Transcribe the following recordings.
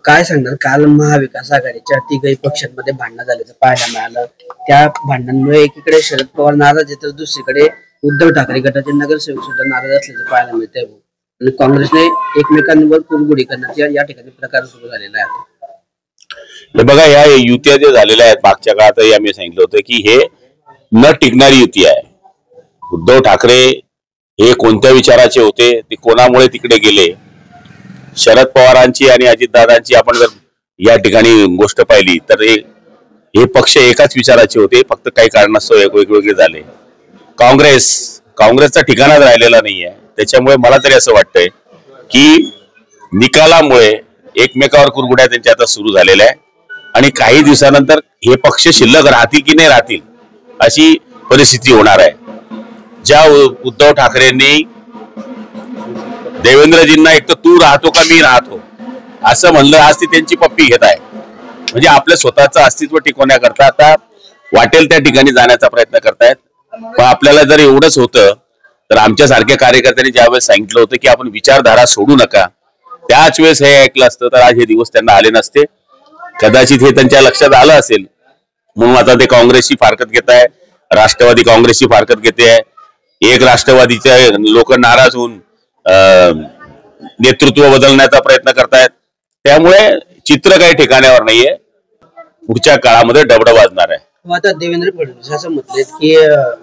काय सांगणार, काल महाविकास आघाडीच्या तिघही पक्षांमध्ये भांडणं झाल्याचं पाहायला मिळालं. त्या भांडणांमुळे एकीकडे शरद पवार नाराज आहे तर दुसरीकडे उद्धव ठाकरे गटाचे नगरसेवक सुद्धा नाराज असल्याचं पाहायला मिळतंय. आणि काँग्रेसने एकमेकांवर कुरघोडी करण्याचा या ठिकाणी प्रकार सुरू झालेला आहे. हे बघा, या युत्या जे झालेल्या आहेत मागच्या काळातही आम्ही सांगितलं होतं की हे न टिकणारी युती आहे. उद्धव ठाकरे हे कोणत्या विचाराचे होते, ते कोणामुळे तिकडे गेले, शरद पवारांची आणि अजितदादांची आपण जर या ठिकाणी गोष्ट पाहिली तर हे पक्ष एकाच विचाराचे होते, फक्त काही कारणास्तव वेगवेगळे झाले. काँग्रेसचा ठिकाणच राहिलेला नाहीये. त्याच्यामुळे मला तरी असं वाटतंय की निकालामुळे एकमेकावर कुरघोड्या त्यांच्या आता सुरू झालेल्या आहे आणि काही दिवसानंतर हे पक्ष शिल्लक राहतील की नाही राहतील अशी परिस्थिती होणार आहे. ज्या उद्धव ठाकरेंनी देवेंद्रजींना एक तर तू राहतो का मी राहतो असं म्हणलं, आज ती त्यांची पप्पी घेत आहे. म्हणजे आपल्या स्वतःचं अस्तित्व टिकवण्याकरता आता वाटेल त्या ठिकाणी जाण्याचा प्रयत्न करतायत. पण आपल्याला जर एवढंच होतं तर आमच्या सारख्या कार्यकर्त्यांनी ज्यावेळेस सांगितलं होतं की आपण विचारधारा सोडू नका, त्याच वेळेस हे ऐकलं असतं तर आज हे दिवस त्यांना आले नसते. कदाचित हे त्यांच्या लक्षात आलं असेल म्हणून आता ते काँग्रेसची फारकत घेत आहे, राष्ट्रवादी काँग्रेसची फारकत घेते आहे. एक राष्ट्रवादीचे लोक नाराज होऊन नेतृत्व बदलण्याचा प्रयत्न करतायत. त्यामुळे चित्र काही ठिकाणावर नाहीये. पुढच्या काळामध्ये डबडं वाजणार आहे. आता देवेंद्र फडणवीस असं म्हटलेत की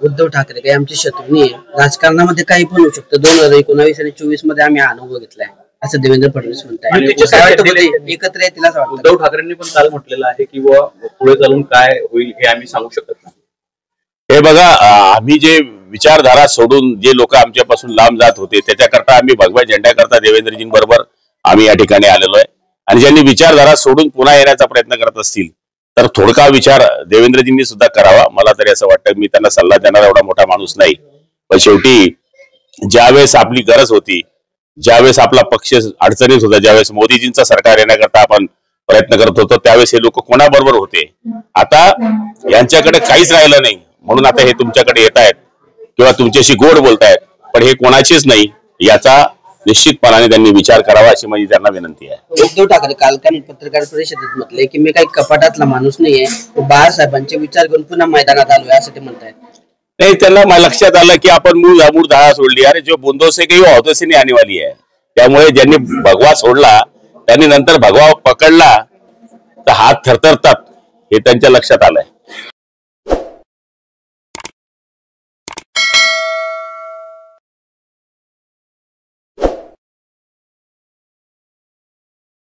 उद्धव ठाकरे काही आमचे शत्रू नाही, राजकारणामध्ये काही पण होऊ शकतं. 2019 आणि 2024 मध्ये आम्ही अनुभव घेतलाय असं देवेंद्र फडणवीस म्हणतात. एकत्र येतील असं वाटतं. उद्धव ठाकरेंनी पण काल म्हटलेलं आहे की पुढे चालून काय होईल हे आम्ही सांगू शकत नाही. हे बघा, आम्ही जे विचारधारा सोडून जे लोक आमच्यापासून लांब जात होते त्याच्याकरता आम्ही भगव्या झेंड्याकरता देवेंद्रजींबरोबर आम्ही या ठिकाणी आलेलो आहे. आणि ज्यांनी विचारधारा सोडून पुन्हा येण्याचा प्रयत्न करत असतील तर थोडका विचार देवेंद्रजींनी सुद्धा करावा. मला तरी असं वाटतं, मी त्यांना सल्ला देणारा एवढा मोठा माणूस नाही, पण शेवटी ज्यावेळेस आपली गरज होती, ज्यावेळेस आपला पक्ष अडचणीत होता, ज्यावेळेस मोदीजींचं सरकार येण्याकरता आपण प्रयत्न करत होतो त्यावेळेस हे लोक कोणाबरोबर होते. आता यांच्याकडे काहीच राहिलं नाही म्हणून आता हे तुमच्याकडे येत आहेत किंवा तुमच्याशी गोड बोलतायत, पण हे कोणाचीच नाही याचा निश्चितपणाने त्यांनी विचार करावा अशी माझी त्यांना विनंती आहे. उद्धव ठाकरे काल पत्रकार परिषदेत म्हटले की मी काही कपाटातला माणूस नाहीये, बाळासाहेबांचे विचार घेऊन पुन्हा मैदानात आलोय असं ते म्हणतायत. नहीं, त्यांना लक्षात आलं की आपण मूळ धारा सोडली. अरे जो बुंदों से गई वो हाथों से नहीं आने वाली है. त्यामुळे ज्यांनी भगवा सोडला त्यांनी नंतर भगवा पकडला तर हात थरथरतात हे त्यांच्या लक्षात आलंय.